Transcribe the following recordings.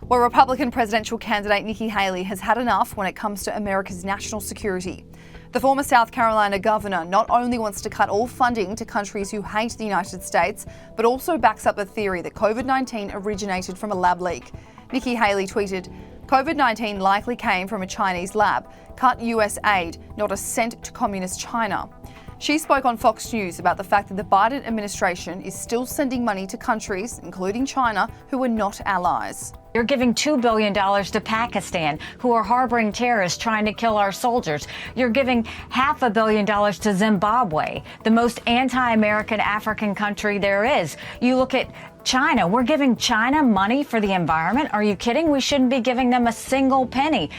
Well, Republican presidential candidate Nikki Haley has had enough when it comes to America's national security. The former South Carolina governor not only wants to cut all funding to countries who hate the United States, but also backs up a theory that COVID-19 originated from a lab leak. Nikki Haley tweeted, "COVID-19 likely came from a Chinese lab. Cut US aid, not a cent to communist China." She spoke on Fox News about the fact that the Biden administration is still sending money to countries, including China, who are not allies. You're giving $2 billion to Pakistan, who are harboring terrorists trying to kill our soldiers. You're giving $500 million to Zimbabwe, the most anti-American African country there is. You look at China. We're giving China money for the environment. Are you kidding? We shouldn't be giving them a single penny.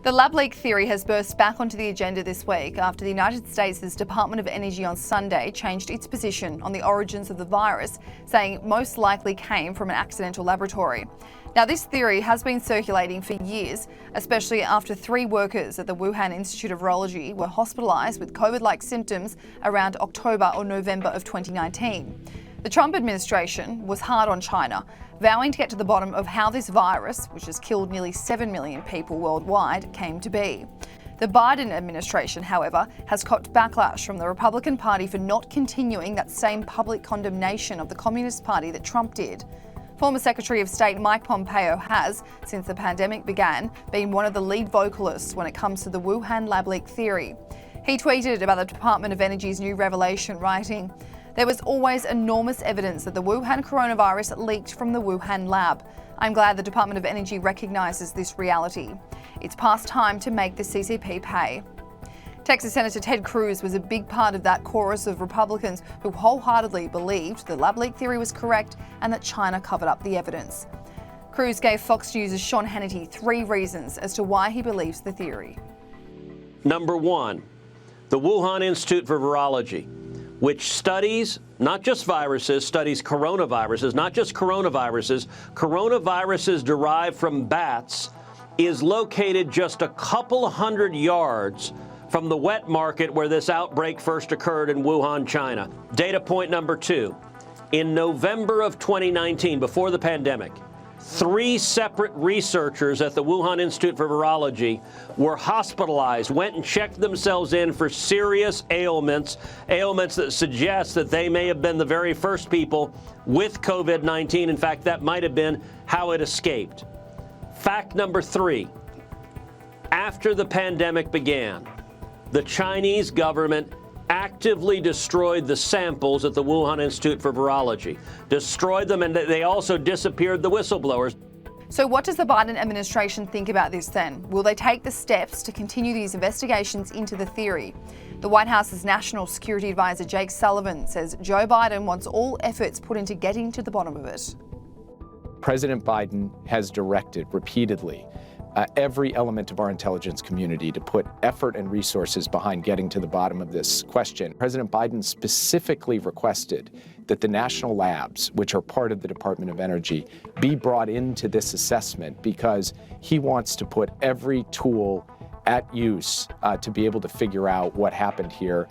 The lab leak theory has burst back onto the agenda this week after the United States' Department of Energy on Sunday changed its position on the origins of the virus, saying it most likely came from an accidental laboratory. Now, this theory has been circulating for years, especially after 3 workers at the Wuhan Institute of Virology were hospitalised with COVID-like symptoms around October or November of 2019. The Trump administration was hard on China, vowing to get to the bottom of how this virus, which has killed nearly 7 million people worldwide, came to be. The Biden administration, however, has copped backlash from the Republican Party for not continuing that same public condemnation of the Communist Party that Trump did. Former Secretary of State Mike Pompeo has, since the pandemic began, been one of the lead vocalists when it comes to the Wuhan lab leak theory. He tweeted about the Department of Energy's new revelation, writing, "There was always enormous evidence that the Wuhan coronavirus leaked from the Wuhan lab. I'm glad the Department of Energy recognises this reality. It's past time to make the CCP pay." Texas Senator Ted Cruz was a big part of that chorus of Republicans who wholeheartedly believed the lab leak theory was correct and that China covered up the evidence. Cruz gave Fox News' Sean Hannity 3 reasons as to why he believes the theory. Number 1, the Wuhan Institute for Virology, which studies not just viruses, studies coronaviruses, not just coronaviruses, coronaviruses derived from bats, is located just a couple hundred yards from the wet market where this outbreak first occurred in Wuhan, China. Data point number 2, in November of 2019, before the pandemic, 3 separate researchers at the Wuhan Institute for Virology were hospitalized, went and checked themselves in for serious ailments that suggest that they may have been the very first people with COVID-19. In fact, that might have been how it escaped. Fact number 3, after the pandemic began, the Chinese government actively destroyed the samples at the Wuhan Institute for Virology, destroyed them, and they also disappeared the whistleblowers. So what does the Biden administration think about this then? Will they take the steps to continue these investigations into the theory? The White House's National Security Advisor Jake Sullivan says Joe Biden wants all efforts put into getting to the bottom of it. President Biden has directed repeatedly every element of our intelligence community to put effort and resources behind getting to the bottom of this question. President Biden specifically requested that the national labs, which are part of the Department of Energy, be brought into this assessment because he wants to put every tool at use to be able to figure out what happened here.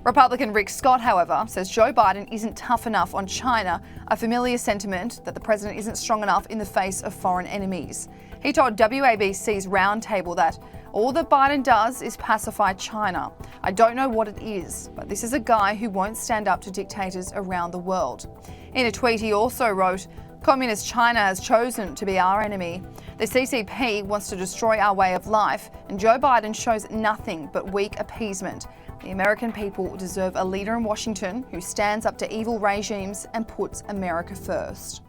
Republican Rick Scott, however, says Joe Biden isn't tough enough on China, a familiar sentiment that the president isn't strong enough in the face of foreign enemies. He told WABC's Roundtable that all that Biden does is pacify China. "I don't know what it is, but this is a guy who won't stand up to dictators around the world." In a tweet, he also wrote, "Communist China has chosen to be our enemy. The CCP wants to destroy our way of life, and Joe Biden shows nothing but weak appeasement. The American people deserve a leader in Washington who stands up to evil regimes and puts America first."